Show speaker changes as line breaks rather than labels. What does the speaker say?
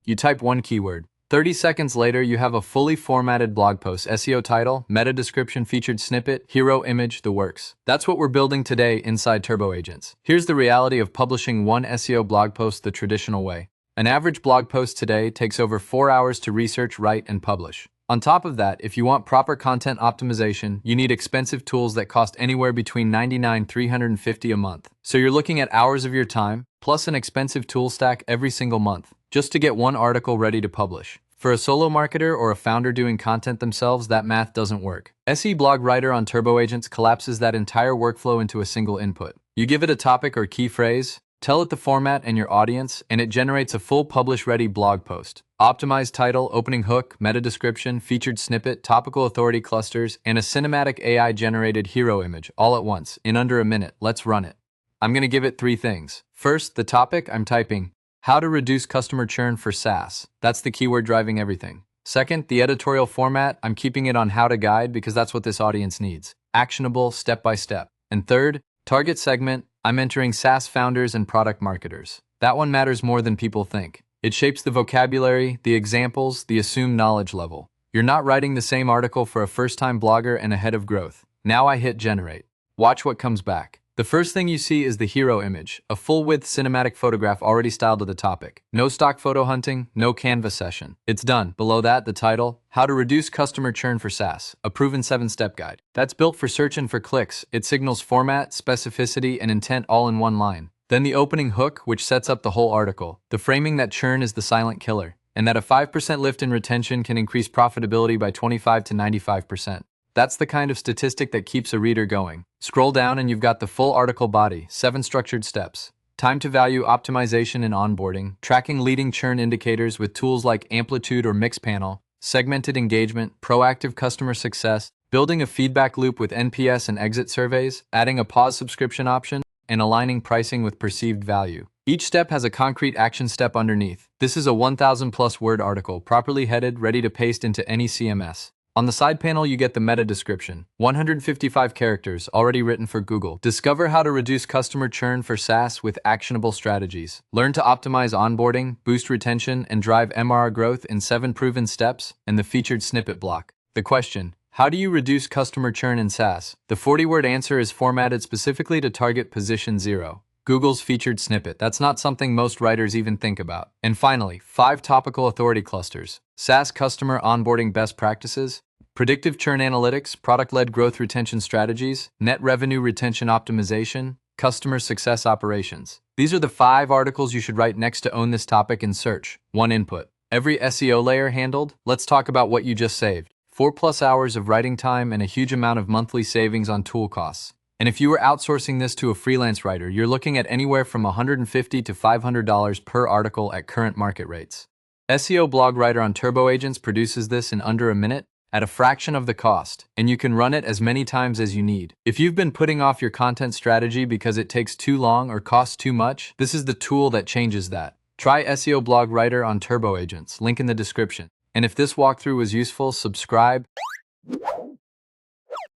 You type one keyword. 30 seconds later, you have a fully formatted blog post, SEO title, meta description, featured snippet, hero image, the works. That's what we're building today inside TurboAgents. Here's the reality of publishing one SEO blog post the traditional way. An average blog post today takes over 4 hours to research, write, and publish. On top of that, if you want proper content optimization, you need expensive tools that cost anywhere between $99 and $350 a month. So you're looking at hours of your time, plus an expensive tool stack every single month, just to get one article ready to publish. For a solo marketer or a founder doing content themselves, that math doesn't work. SEO Blog Writer on TurboAgents collapses that entire workflow into a single input. You give it a topic or key phrase, tell it the format and your audience, and it generates a full publish-ready blog post. Optimized title, opening hook, meta description, featured snippet, topical authority clusters, and a cinematic AI-generated hero image all at once, in under a minute. Let's run it. I'm going to give it 3 things. First, the topic, I'm typing how to reduce customer churn for SaaS. That's the keyword driving everything. Second, the editorial format, I'm keeping it on how to guide because that's what this audience needs. Actionable, step by step. And third, target segment, I'm entering SaaS founders and product marketers. That one matters more than people think. It shapes the vocabulary, the examples, the assumed knowledge level. You're not writing the same article for a first-time blogger and a head of growth. Now I hit generate. Watch what comes back. The first thing you see is the hero image, a full-width cinematic photograph already styled to the topic. No stock photo hunting, no Canva session. It's done. Below that, the title, How to Reduce Customer Churn for SaaS, a proven 7-step guide. That's built for search and for clicks. It signals format, specificity, and intent all in one line. Then the opening hook, which sets up the whole article. The framing that churn is the silent killer, and that a 5% lift in retention can increase profitability by 25 to 95%. That's the kind of statistic that keeps a reader going. Scroll down and you've got the full article body, 7 structured steps. Time to value optimization and onboarding, tracking leading churn indicators with tools like Amplitude or Mixpanel, segmented engagement, proactive customer success, building a feedback loop with NPS and exit surveys, adding a pause subscription option, and aligning pricing with perceived value. Each step has a concrete action step underneath. This is a 1,000+ word article, properly headed, ready to paste into any CMS. On the side panel, you get the meta description, 155 characters, already written for Google. Discover how to reduce customer churn for SaaS with actionable strategies. Learn to optimize onboarding, boost retention, and drive MRR growth in 7 proven steps, and the featured snippet block. The question, how do you reduce customer churn in SaaS? The 40-word answer is formatted specifically to target position 0. Google's featured snippet. That's not something most writers even think about. And finally, 5 topical authority clusters. SaaS customer onboarding best practices, predictive churn analytics, product-led growth retention strategies, net revenue retention optimization, customer success operations. These are the 5 articles you should write next to own this topic in search. 1 input. Every SEO layer handled? Let's talk about what you just saved. 4+ hours of writing time and a huge amount of monthly savings on tool costs. And if you were outsourcing this to a freelance writer, you're looking at anywhere from $150 to $500 per article at current market rates. SEO Blog Writer on TurboAgents produces this in under a minute at a fraction of the cost, and you can run it as many times as you need. If you've been putting off your content strategy because it takes too long or costs too much, this is the tool that changes that. Try SEO Blog Writer on TurboAgents, link in the description. And if this walkthrough was useful, subscribe.